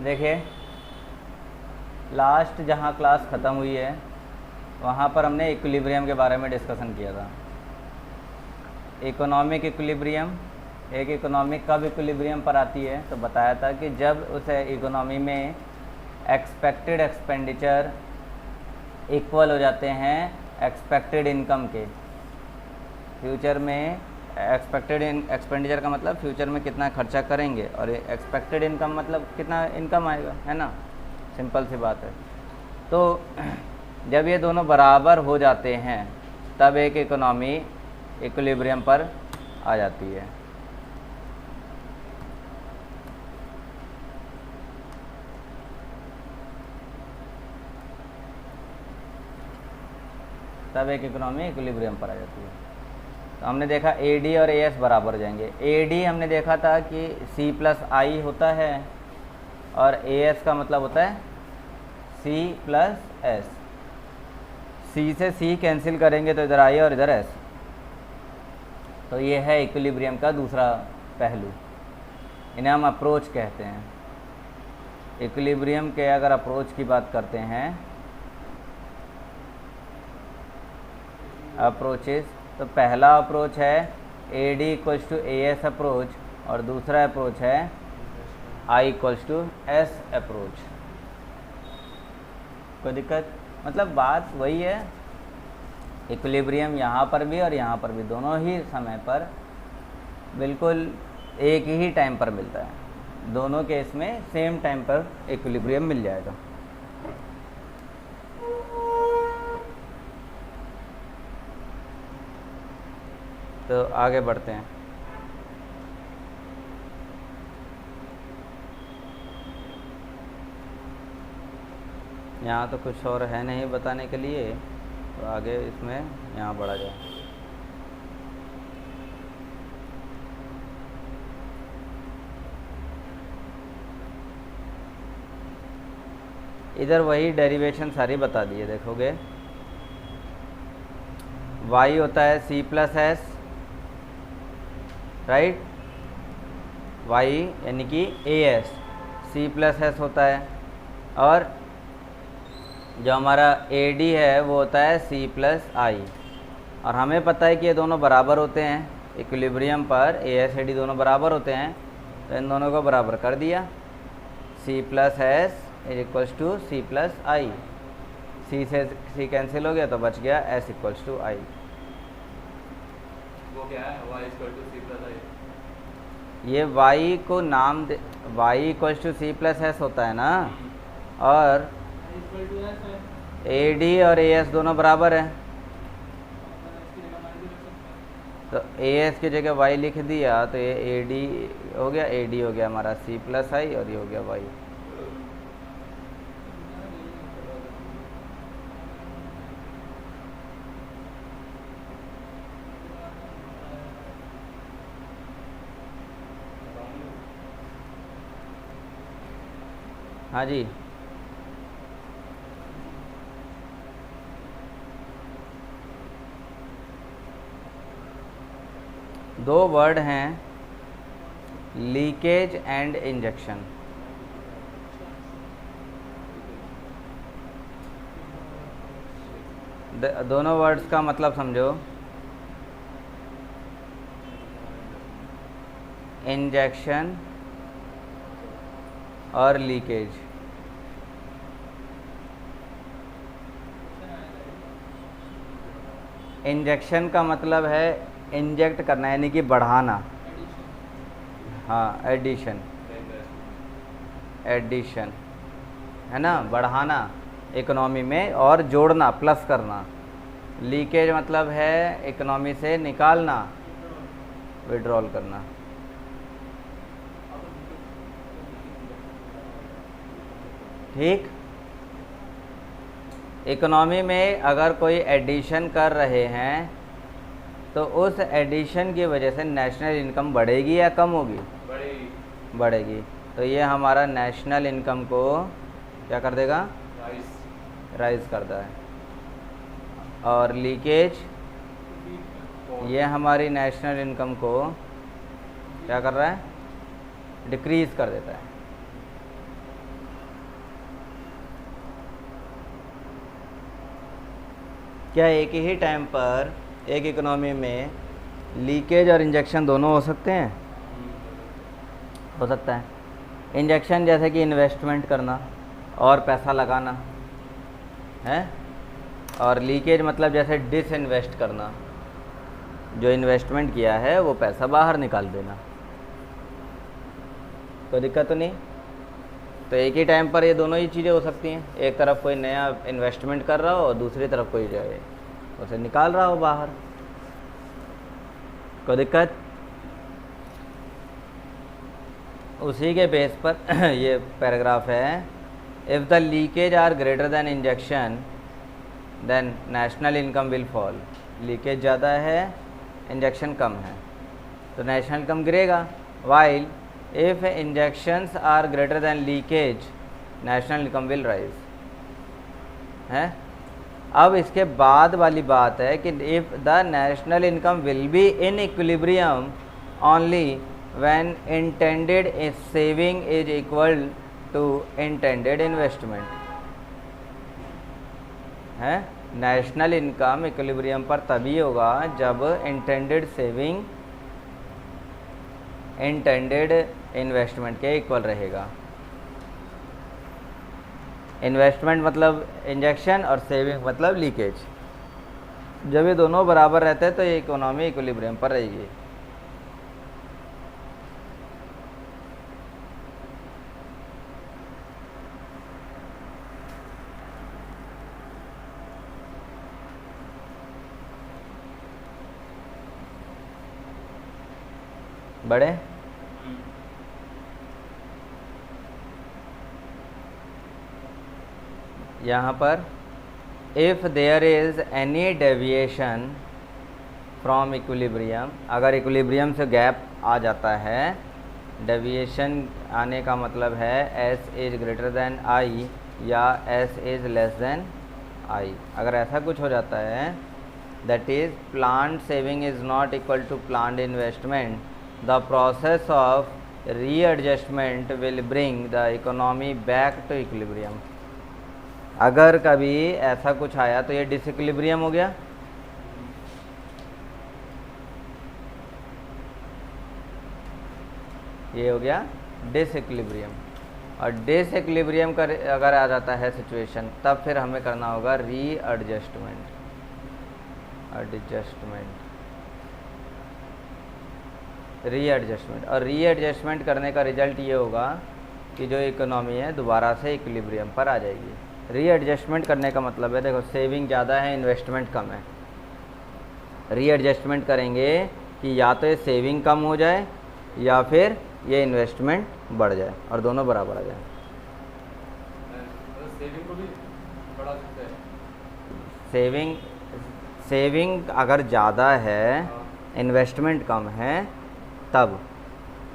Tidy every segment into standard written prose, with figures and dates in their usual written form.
देखिए लास्ट जहाँ क्लास ख़त्म हुई है वहाँ पर हमने इक्विलिब्रियम के बारे में डिस्कशन किया था। इकोनॉमिक इक्विलिब्रियम, एक इकोनॉमिक कब इक्विलिब्रियम पर आती है, तो बताया था कि जब उस इकोनॉमी में एक्सपेक्टेड एक्सपेंडिचर इक्वल हो जाते हैं एक्सपेक्टेड इनकम के। फ्यूचर में एक्सपेक्टेड एक्सपेंडिचर का मतलब फ्यूचर में कितना खर्चा करेंगे, और एक्सपेक्टेड इनकम मतलब कितना इनकम आएगा, है ना, सिंपल सी बात है। तो जब ये दोनों बराबर हो जाते हैं तब एक इकोनॉमी इक्विलिब्रियम पर आ जाती है। तब एक इकोनॉमी इक्विलिब्रियम पर आ जाती है। तो हमने देखा AD और AS बराबर हो जाएंगे। AD हमने देखा था कि C+I होता है और AS का मतलब होता है C+S। C से C कैंसिल करेंगे तो इधर I और इधर S। तो ये है इक्विलिब्रियम का दूसरा पहलू, इन्हें हम अप्रोच कहते हैं। इक्विलिब्रियम के अगर अप्रोच की बात करते हैं, अप्रोचेस, तो पहला अप्रोच है AD = AS अप्रोच और दूसरा अप्रोच है I = S अप्रोच। कोई दिक्कत? मतलब बात वही है, इक्विलिब्रियम यहाँ पर भी और यहाँ पर भी, दोनों ही समय पर बिल्कुल एक ही टाइम पर मिलता है। दोनों केस में सेम टाइम पर इक्विलिब्रियम मिल जाएगा। तो आगे बढ़ते हैं। यहाँ तो कुछ और है नहीं बताने के लिए, तो आगे इसमें यहाँ बढ़ा जाए। इधर वही डेरिवेशन सारी बता दिए, देखोगे y होता है C+S, राइट, y यानी कि AS C+S होता है, और जो हमारा AD है वो होता है C+I। और हमें पता है कि ये दोनों बराबर होते हैं इक्विलिब्रियम पर, AS AD दोनों बराबर होते हैं, तो इन दोनों को बराबर कर दिया। C+S = C+I, C से C कैंसिल हो गया तो बच गया S = I। वो क्या है? y = C+I। ये y को नाम दे, y = C+S होता है ना, और AD और AS दोनों बराबर हैं, तो AS की जगह y लिख दिया तो ये AD हो गया, AD हो गया हमारा C+I और ये हो गया y। हाँ जी, दो वर्ड हैं, लीकेज एंड इंजेक्शन। दोनों वर्ड्स का मतलब समझो, इंजेक्शन और लीकेज। इंजेक्शन का मतलब है इंजेक्ट करना, यानी कि बढ़ाना, हाँ, एडिशन, एडिशन है ना, बढ़ाना इकोनॉमी में और जोड़ना, प्लस करना। लीकेज मतलब है इकोनॉमी से निकालना, विड्रॉल करना। ठीक, इकोनॉमी में अगर कोई एडिशन कर रहे हैं तो उस एडिशन की वजह से नेशनल इनकम बढ़ेगी या कम होगी? बढ़ेगी। बढ़ेगी। तो ये हमारा नेशनल इनकम को क्या कर देगा? राइज करता है। और लीकेज ये हमारी नेशनल इनकम को क्या कर रहा है? डिक्रीज़ कर देता है। क्या एक ही टाइम पर एक इकोनॉमी में लीकेज और इंजेक्शन दोनों हो सकते हैं? हो सकता है। इंजेक्शन जैसे कि इन्वेस्टमेंट करना और पैसा लगाना है, और लीकेज मतलब जैसे डिसइन्वेस्ट करना, जो इन्वेस्टमेंट किया है वो पैसा बाहर निकाल देना। कोई दिक्कत तो नहीं। तो एक ही टाइम पर ये दोनों ही चीज़ें हो सकती हैं। एक तरफ कोई नया इन्वेस्टमेंट कर रहा हो और दूसरी तरफ कोई जो है उसे निकाल रहा हो बाहर। कोई दिक्कत? उसी के बेस पर ये पैराग्राफ है, if the leakage are greater than injection then national income will fall. Leakage ज़्यादा है, इंजेक्शन कम है, तो नेशनल इनकम गिरेगा। While if injections are greater than leakage national income will rise. है, अब इसके बाद वाली बात है कि if the national income will be in equilibrium only when intended saving is equal to intended investment. है, नेशनल इनकम इक्विलिब्रियम पर तभी होगा जब इंटेंडेड सेविंग इंटेंडेड इन्वेस्टमेंट के इक्वल रहेगा। इन्वेस्टमेंट मतलब इंजेक्शन और सेविंग मतलब लीकेज। जब ये दोनों बराबर रहते हैं तो ये इकोनॉमी इक्विलिब्रियम पर रहेगी। बड़े यहाँ पर if there is any deviation from equilibrium, अगर इक्विलिब्रियम से गैप आ जाता है, डेविएशन आने का मतलब है S is greater than I या S is less than I. अगर ऐसा कुछ हो जाता है, that is planned saving is not equal to planned investment, the process of readjustment will bring the economy back to equilibrium. अगर कभी ऐसा कुछ आया तो ये डिसइक्विलिब्रियम हो गया। ये हो गया डिसइक्विलिब्रियम। और डिसइक्विलिब्रियम कर अगर आ जाता है सिचुएशन, तब फिर हमें करना होगा रीएडजस्टमेंट। रीएडजस्टमेंट और रीएडजस्टमेंट करने का रिजल्ट ये होगा कि जो इकोनॉमी है दोबारा से इक्विलिब्रियम पर आ जाएगी। रीएडजस्टमेंट करने का मतलब है, देखो सेविंग ज़्यादा है, इन्वेस्टमेंट कम है। रीएडजस्टमेंट करेंगे कि या तो ये सेविंग कम हो जाए या फिर ये इन्वेस्टमेंट बढ़ जाए और दोनों बराबर आ जाए। सेविंग को भी बढ़ा सकते हैं। सेविंग अगर ज़्यादा है, इन्वेस्टमेंट कम है, तब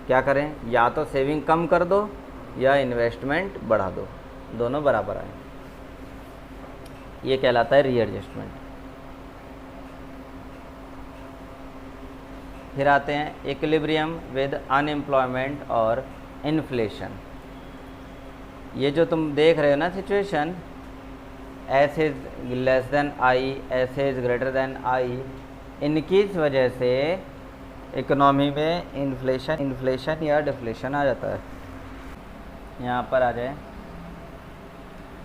क्या करें? या तो सेविंग कम कर दो या इन्वेस्टमेंट बढ़ा दो, दोनों बराबर आए। ये कहलाता है रीएडजस्टमेंट। फिर आते हैं इक्विलिब्रियम विद अनएम्प्लॉयमेंट और इन्फ्लेशन। ये जो तुम देख रहे हो ना situation, S is less than I, S is greater than I, इनकी वजह से इकोनॉमी में इन्फ्लेशन या डिफ्लेशन आ जाता है। यहाँ पर आ जाए,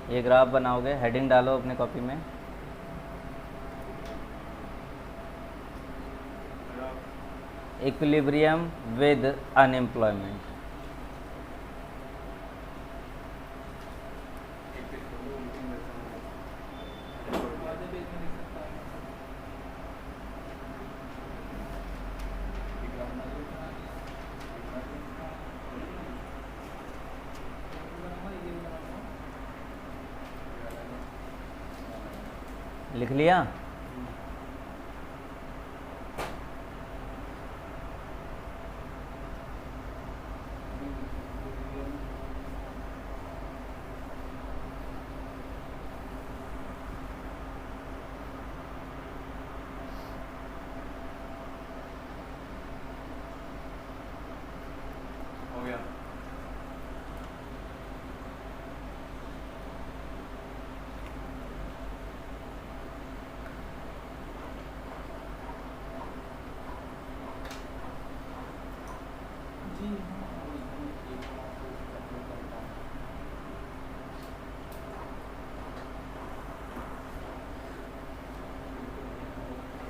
ये ग्राफ बनाओगे, हेडिंग डालो अपने कॉपी में, इक्विलिब्रियम विद अनएम्प्लॉयमेंट। लिख लिया? हो गया।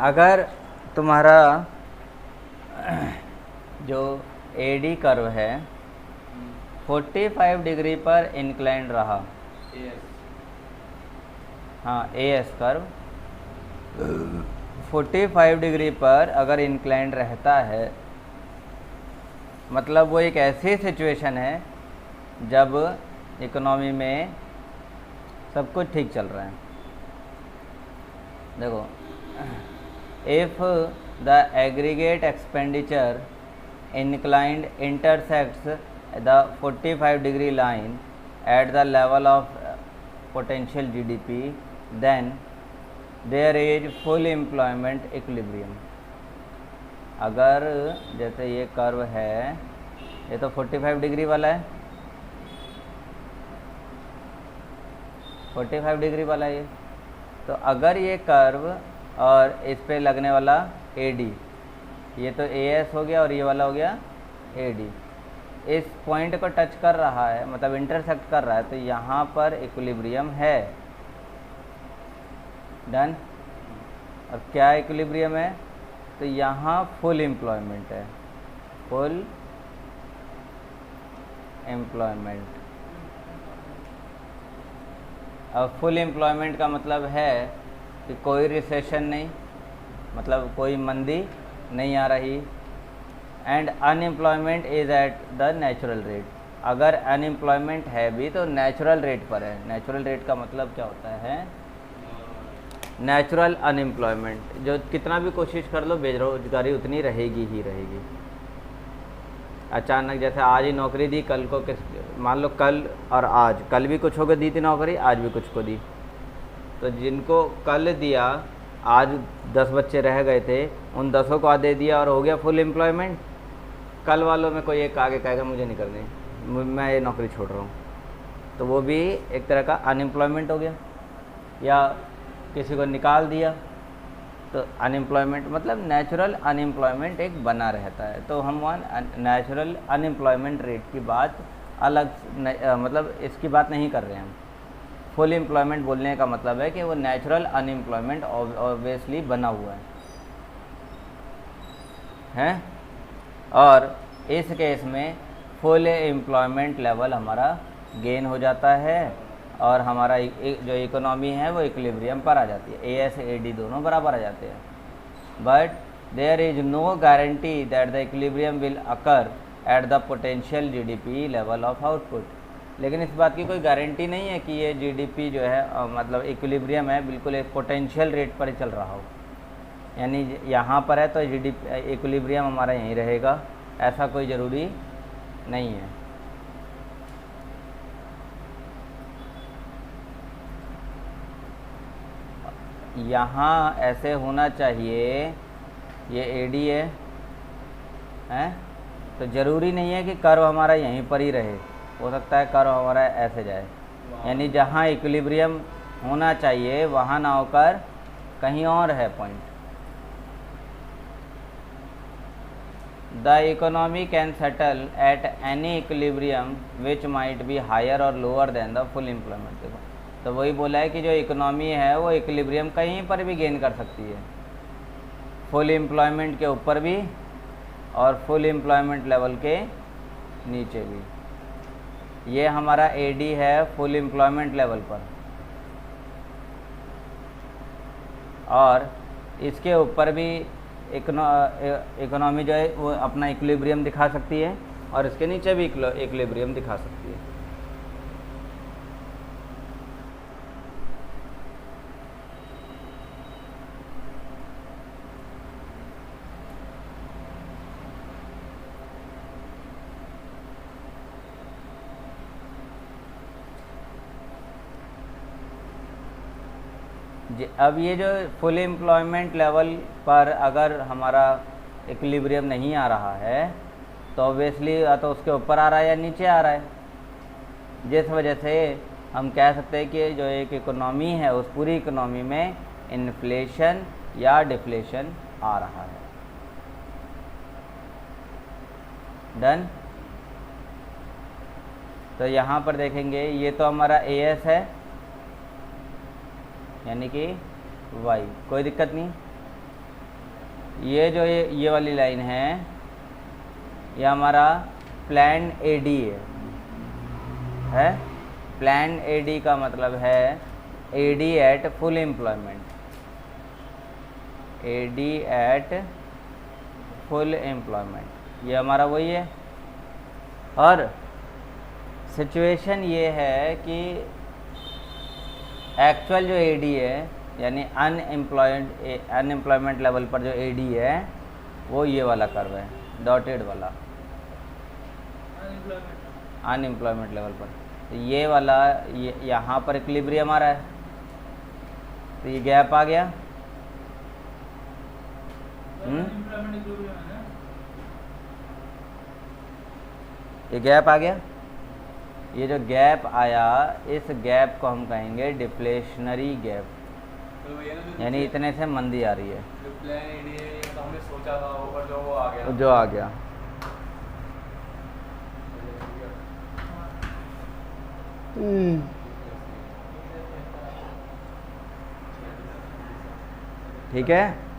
अगर तुम्हारा जो एडी कर्व है 45 डिग्री पर इंक्लाइंड रहा, एएस हाँ एएस कर्व 45 डिग्री पर अगर इंक्लाइंड रहता है, मतलब वो एक ऐसी सिचुएशन है जब इकोनॉमी में सब कुछ ठीक चल रहा है। देखो, if the aggregate expenditure inclined intersects the 45 degree line at the level of potential GDP, then there is full employment equilibrium। अगर जैसे ये कर्व है, ये तो 45 डिग्री वाला है, 45 डिग्री वाला है ये, तो अगर ये कर्व और इस पे लगने वाला AD, ये तो AS हो गया और ये वाला हो गया AD, इस पॉइंट को टच कर रहा है, मतलब इंटरसेक्ट कर रहा है, तो यहाँ पर इक्विलिब्रियम है। डन। और क्या इक्विलिब्रियम है? तो यहाँ फुल एम्प्लॉयमेंट है, फुल एम्प्लॉयमेंट। अब फुल एम्प्लॉयमेंट का मतलब है कि कोई रिसेशन नहीं, मतलब कोई मंदी नहीं आ रही, and unemployment is at the natural rate. अगर अनएम्प्लॉयमेंट है भी तो नेचुरल रेट पर है। नेचुरल रेट का मतलब क्या होता है? नेचुरल अनएम्प्लॉयमेंट, जो कितना भी कोशिश कर लो बेरोजगारी उतनी रहेगी ही रहेगी। अचानक जैसे आज ही नौकरी दी, कल को किस, मान लो कल और आज, कल भी कुछ को दी थी नौकरी, आज भी कुछ को दी, तो जिनको कल दिया आज 10 बच्चे रह गए थे, उन 10 को आज दे दिया और हो गया फुल एम्प्लॉयमेंट। कल वालों में कोई एक आगे कहेगा मुझे नहीं करनी, मैं ये नौकरी छोड़ रहा हूँ, तो वो भी एक तरह का अनएम्प्लॉयमेंट हो गया। या किसी को निकाल दिया तो अनएम्प्लॉयमेंट, मतलब नेचुरल अनएम्प्लॉयमेंट एक बना रहता है। तो हम वहाँ नेचुरल अनएम्प्लॉयमेंट रेट की बात अलग मतलब इसकी बात नहीं कर रहे हैं हम। फुल एम्प्लॉयमेंट बोलने का मतलब है कि वो नेचुरल अनएम्प्लॉयमेंट ऑब्वियसली बना हुआ है। और इस केस में फुल एम्प्लॉयमेंट लेवल हमारा गेन हो जाता है और हमारा जो इकोनॉमी है वो इक्विलिब्रियम पर आ जाती है, AS AD दोनों बराबर आ जाते हैं। But there is no guarantee that the equilibrium will occur at the potential GDP level of output. लेकिन इस बात की कोई गारंटी नहीं है कि ये GDP जो है मतलब इक्विलिब्रियम है बिल्कुल एक पोटेंशियल रेट पर ही चल रहा हो, यानी यहाँ पर है तो GDP इक्विलिब्रियम हमारा यहीं रहेगा, ऐसा कोई ज़रूरी नहीं है। यहाँ ऐसे होना चाहिए, ये AD है, तो ज़रूरी नहीं है कि कर्व हमारा यहीं पर ही रहे, हो सकता है कर्व हमारा ऐसे जाए, यानी जहाँ इक्विलिब्रियम होना चाहिए वहाँ ना होकर कहीं और है point. The economy can settle at any equilibrium which might be higher और lower than the full employment. देखो, तो वही बोला है कि जो इकोनॉमी है वो इक्विलिब्रियम कहीं पर भी गेन कर सकती है, फुल एम्प्लॉयमेंट के ऊपर भी और फुल एम्प्लॉयमेंट लेवल के नीचे भी। ये हमारा AD है फुल एम्प्लॉयमेंट लेवल पर, और इसके ऊपर भी इकोनॉमी जो है वो अपना इक्विलिब्रियम दिखा सकती है और इसके नीचे भी इक्विलिब्रियम दिखा सकती है। अब ये जो फुल एम्प्लॉयमेंट लेवल पर अगर हमारा इक्विलिब्रियम नहीं आ रहा है तो ऑब्वियसली या तो उसके ऊपर आ रहा है या नीचे आ रहा है, जिस वजह से हम कह सकते हैं कि जो एक इकोनॉमी है उस पूरी इकोनॉमी में इन्फ्लेशन या डिफ्लेशन आ रहा है। डन। तो यहाँ पर देखेंगे ये तो हमारा AS है, यानी कि Y, कोई दिक्कत नहीं। ये वाली लाइन है, ये हमारा प्लान एडी है। प्लान एडी का मतलब है AD at full employment, AD at full employment, ये हमारा वही है। और सिचुएशन ये है कि एक्चुअल जो एडी है यानी अनएम्प्लॉयमेंट लेवल पर जो एडी है वो ये वाला कर्व है, डॉटेड वाला अनएम्प्लॉयमेंट लेवल पर। तो ये वाला यहाँ पर इक्विलिब्रियम आ रहा है, तो ये गैप आ गया। ये गैप आ गया। ये जो गैप आया, इस गैप को हम कहेंगे डिफ्लेशनरी गैप, यानी इतने से मंदी आ रही है। जो प्लान एडी है तो हमने सोचा था ऊपर जो वो आ गया, जो आ गया। ठीक है।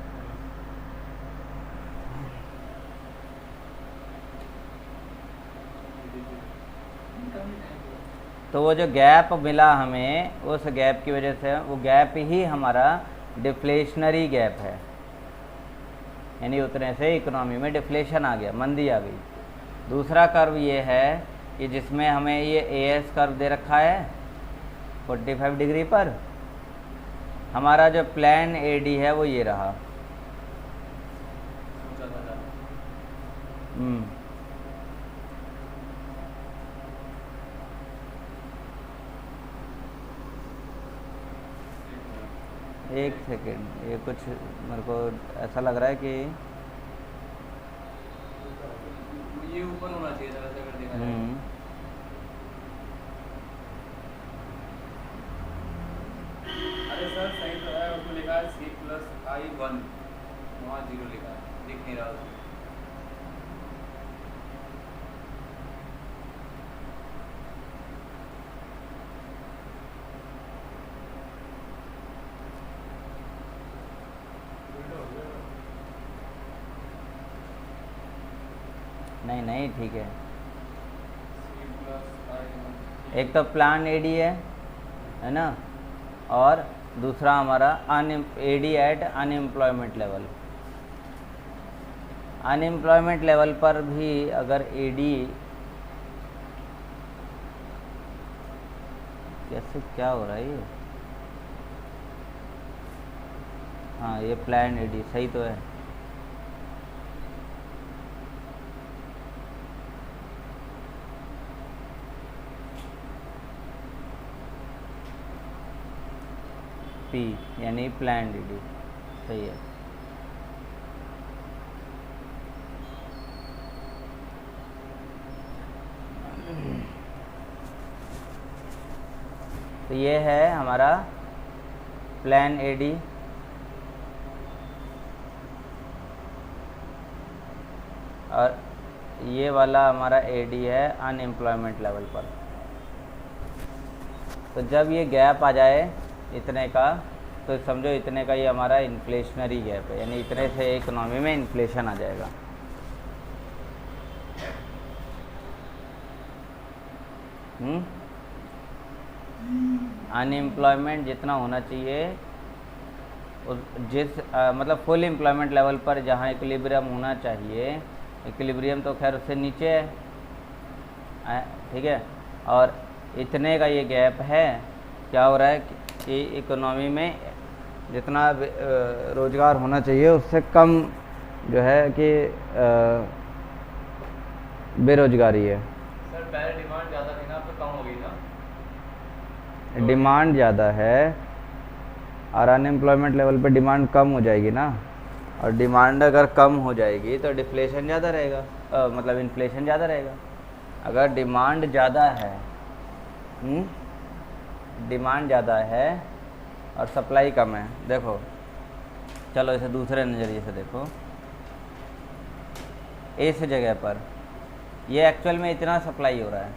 तो वो जो गैप मिला हमें, उस गैप की वजह से, वो गैप ही हमारा डिफ्लेशनरी गैप है, यानी उतने से इकोनॉमी में डिफ्लेशन आ गया, मंदी आ गई। दूसरा कर्व ये है कि जिसमें हमें ये एएस कर्व दे रखा है 45 डिग्री पर, हमारा जो प्लान एडी है वो ये रहा। एक सेकेंड, ये कुछ मेरे को ऐसा लग रहा है कि ये ऊपर होना चाहिए था वैसे अगर देखा जाए। अरे सर सही तो है, उसमें लिखा है C+I1, वहाँ 0 लिखा है, दिख नहीं रहा उसमें। नहीं ठीक है। C+I1 एक तो प्लान एडी है ना, और दूसरा हमारा AD at unemployment level. Unemployment level पर भी अगर एडी, कैसे क्या हो रहा है ये, हाँ ये प्लान एडी सही तो है। पी यानी प्लान डी सही है। तो ये है हमारा प्लान एडी, और ये वाला हमारा एडी है अनएम्प्लॉयमेंट लेवल पर। तो जब ये गैप आ जाए इतने का, तो समझो इतने का ये हमारा इन्फ्लेशनरी गैप है, यानी इतने से इकोनॉमी में इन्फ्लेशन आ जाएगा। अनएम्प्लॉयमेंट जितना होना चाहिए मतलब फुल एम्प्लॉयमेंट लेवल पर जहाँ इक्विलिब्रियम होना चाहिए, इक्विलिब्रियम तो खैर उससे नीचे है, ठीक है। और इतने का ये गैप है, क्या हो रहा है कि इकोनॉमी में जितना रोजगार होना चाहिए उससे कम जो है कि बेरोजगारी है। सर पहले डिमांड ज़्यादा थी ना, अब तो कम हो गई ना। डिमांड ज़्यादा है और अनएम्प्लॉयमेंट लेवल पे डिमांड कम हो जाएगी ना, और डिमांड अगर कम हो जाएगी तो डिफ्लेशन ज़्यादा रहेगा, मतलब इन्फ्लेशन ज़्यादा रहेगा। अगर डिमांड ज़्यादा है, डिमांड ज़्यादा है और सप्लाई कम है, देखो चलो इसे दूसरे नज़रिए से देखो। इस जगह पर ये एक्चुअल में इतना सप्लाई हो रहा है,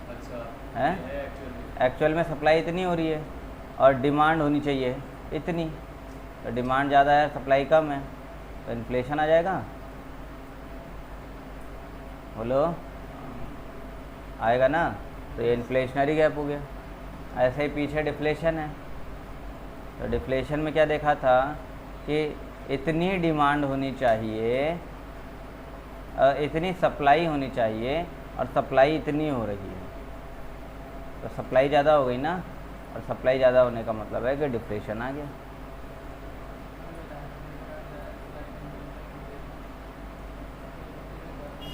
अच्छा है एक्चुअल में सप्लाई इतनी हो रही है, और डिमांड होनी चाहिए इतनी, तो डिमांड ज़्यादा है सप्लाई कम है, तो इन्फ्लेशन आ जाएगा, बोलो आएगा ना। तो ये इन्फ्लेशनरी गैप हो गया। ऐसे ही पीछे डिफ्लेशन है, तो डिफ्लेशन में क्या देखा था कि इतनी डिमांड होनी चाहिए, इतनी सप्लाई होनी चाहिए और सप्लाई इतनी हो रही है, तो सप्लाई ज़्यादा हो गई ना, और सप्लाई ज़्यादा होने का मतलब है कि डिफ्लेशन आ गया।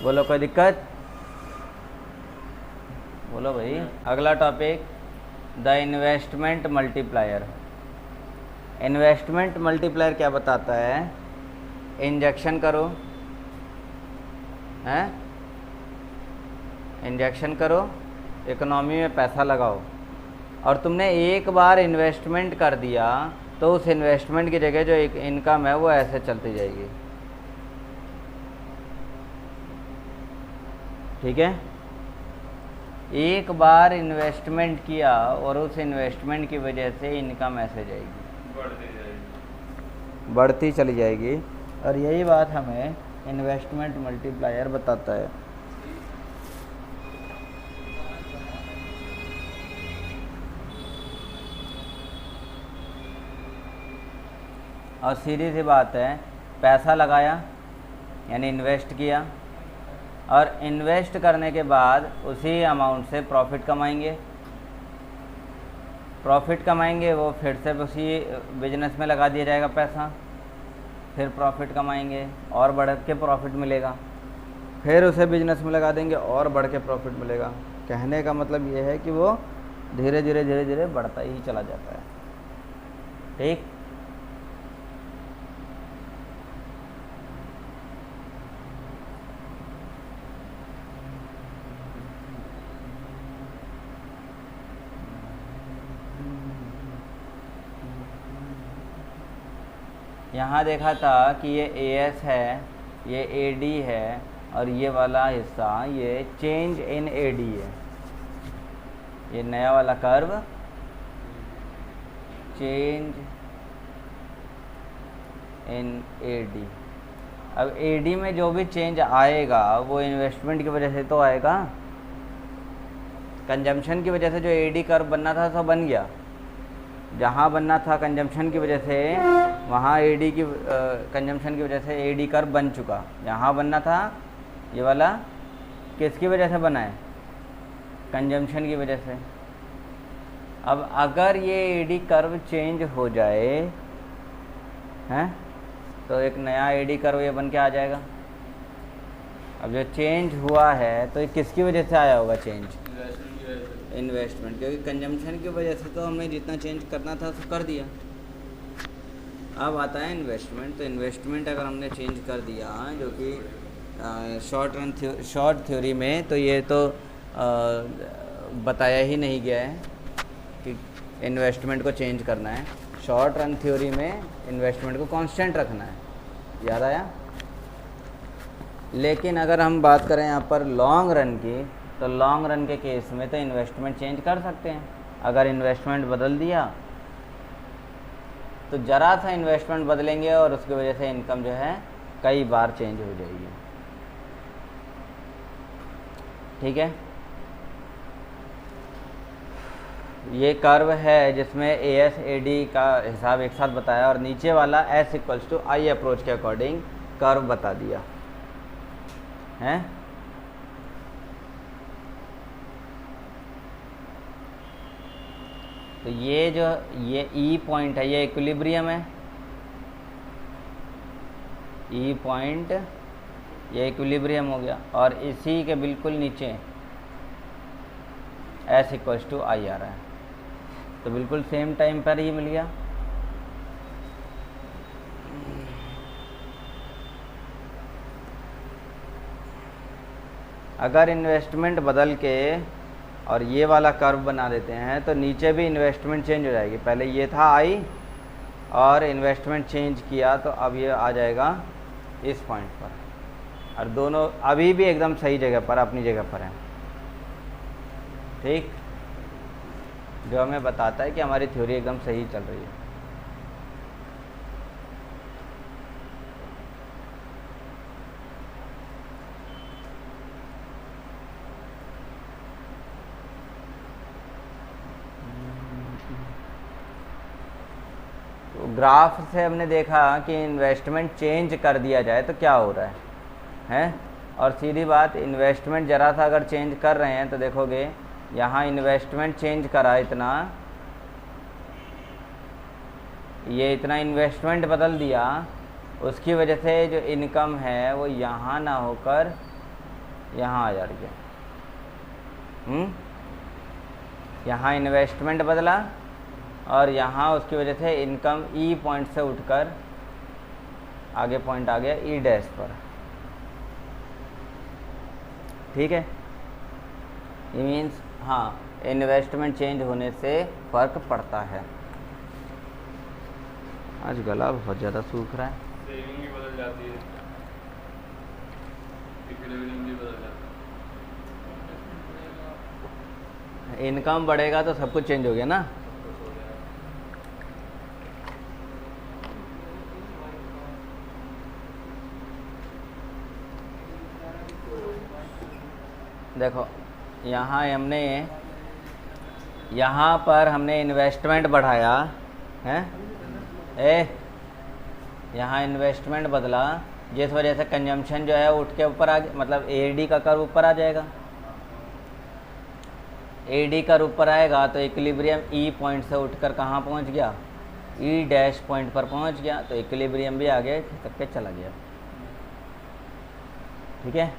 बोलो कोई दिक्कत, बोलो भाई। अगला topic the investment multiplier. Investment multiplier क्या बताता है? इंजेक्शन करो, हैं, इंजेक्शन करो, इकोनॉमी में पैसा लगाओ, और तुमने एक बार इन्वेस्टमेंट कर दिया तो उस इन्वेस्टमेंट की जगह जो एक इनकम है वो ऐसे चलती जाएगी। ठीक है, एक बार इन्वेस्टमेंट किया और उस इन्वेस्टमेंट की वजह से इनकम ऐसे जाएगी, बढ़ती चली जाएगी। और यही बात हमें इन्वेस्टमेंट मल्टीप्लायर बताता है। और सीधी सी बात है, पैसा लगाया यानी इन्वेस्ट किया, और इन्वेस्ट करने के बाद उसी अमाउंट से प्रॉफिट कमाएंगे, प्रॉफिट कमाएंगे वो फिर से उसी बिजनेस में लगा दिया जाएगा पैसा, फिर प्रॉफिट कमाएंगे और बढ़ के प्रॉफिट मिलेगा, फिर उसे बिजनेस में लगा देंगे और बढ़ के प्रॉफिट मिलेगा। कहने का मतलब ये है कि वो धीरे धीरे धीरे धीरे बढ़ता ही चला जाता है। ठीक, यहाँ देखा था कि ये AS है, ये AD है, और ये वाला हिस्सा ये चेंज इन AD है। ये नया वाला कर्व चेंज इन AD। अब AD में जो भी चेंज आएगा वो इन्वेस्टमेंट की वजह से तो आएगा, कंजम्पशन की वजह से जो AD कर्व बनना था सब बन गया। जहाँ बनना था कंजम्पशन की वजह से वहाँ AD की कंजम्पशन की वजह से AD कर्व बन चुका। जहाँ बनना था ये वाला किसकी वजह से बना है? कंजम्पशन की वजह से। अब अगर ये AD कर्व चेंज हो जाए हैं तो एक नया AD कर्व ये बन के आ जाएगा। अब जो चेंज हुआ है तो ये किसकी वजह से आया होगा चेंज? इन्वेस्टमेंट, क्योंकि कंजम्पशन की वजह से तो हमने जितना चेंज करना था तो कर दिया। अब आता है इन्वेस्टमेंट। तो इन्वेस्टमेंट अगर हमने चेंज कर दिया, जो कि शॉर्ट थ्योरी में तो ये तो बताया ही नहीं गया है कि इन्वेस्टमेंट को चेंज करना है। शॉर्ट रन थ्योरी में इन्वेस्टमेंट को कांस्टेंट रखना है, याद आया। लेकिन अगर हम बात करें यहाँ पर लॉन्ग रन की, तो लॉन्ग रन के केस में तो इन्वेस्टमेंट चेंज कर सकते हैं। अगर इन्वेस्टमेंट बदल दिया तो ज़रा सा इन्वेस्टमेंट बदलेंगे और उसकी वजह से इनकम जो है कई बार चेंज हो जाएगी। ठीक है, ये कर्व है जिसमें AS AD का हिसाब एक साथ बताया और नीचे वाला S = I अप्रोच के अकॉर्डिंग कर्व बता दिया है। तो ये जो ये E पॉइंट है ये इक्विलिब्रियम है, E पॉइंट ये इक्विलिब्रियम हो गया, और इसी के बिल्कुल नीचे S = I आ रहा है, तो बिल्कुल सेम टाइम पर ही मिल गया। अगर इन्वेस्टमेंट बदल के और ये वाला कर्व बना देते हैं तो नीचे भी इन्वेस्टमेंट चेंज हो जाएगी। पहले ये था I और इन्वेस्टमेंट चेंज किया तो अब ये आ जाएगा इस पॉइंट पर, और दोनों अभी भी एकदम सही जगह पर, अपनी जगह पर हैं। ठीक, जो हमें बताता है कि हमारी थ्योरी एकदम सही चल रही है। ग्राफ से हमने देखा कि इन्वेस्टमेंट चेंज कर दिया जाए तो क्या हो रहा है, हैं? और सीधी बात, इन्वेस्टमेंट ज़रा सा अगर चेंज कर रहे हैं तो देखोगे यहाँ इन्वेस्टमेंट चेंज करा इतना, ये इतना इन्वेस्टमेंट बदल दिया, उसकी वजह से जो इनकम है वो यहाँ ना होकर यहाँ आ जा रही है। यहाँ इन्वेस्टमेंट बदला और यहाँ उसकी वजह से इनकम ई पॉइंट से उठकर आगे पॉइंट आ गया ई डैश पर। ठीक है, ये मीन्स हाँ इन्वेस्टमेंट चेंज होने से फ़र्क पड़ता है। आज गला बहुत ज़्यादा सूख रहा है। सेविंग भी बदल जाती है, इक्विलिब्रियम भी बदल जाता है। इनकम बढ़ेगा तो सब कुछ चेंज हो गया ना। देखो यहाँ पर हमने इन्वेस्टमेंट बढ़ाया है, यहाँ इन्वेस्टमेंट बदला, जिस वजह से कंजम्पशन जो है उठ के ऊपर आ गया, मतलब एडी का कर्व ऊपर आ जाएगा। एडी कर्व ऊपर आएगा तो इक्विलिब्रियम ई पॉइंट से उठकर कहाँ पहुँच गया, ई डैश पॉइंट पर पहुँच गया, तो इक्विलिब्रियम भी आगे तक के चला गया। ठीक है,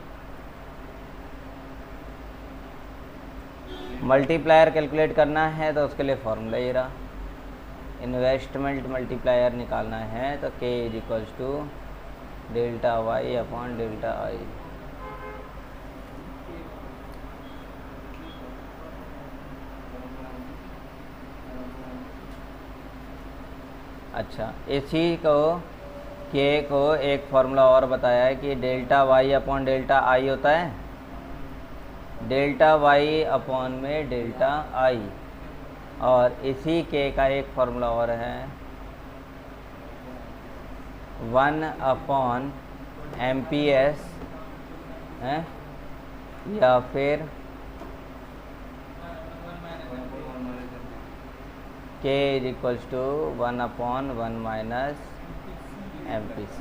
मल्टीप्लायर कैलकुलेट करना है तो उसके लिए फॉर्मूला ये रहा, इन्वेस्टमेंट मल्टीप्लायर निकालना है तो k is equals to delta Y upon delta I. अच्छा, इसी को k को एक फार्मूला और बताया है कि delta Y upon delta I होता है, डेल्टा वाई अपॉन में डेल्टा आई, और इसी के का एक फार्मूला और है 1 अपॉन MPS है, या फिर k is equals to 1 upon 1 minus MPC।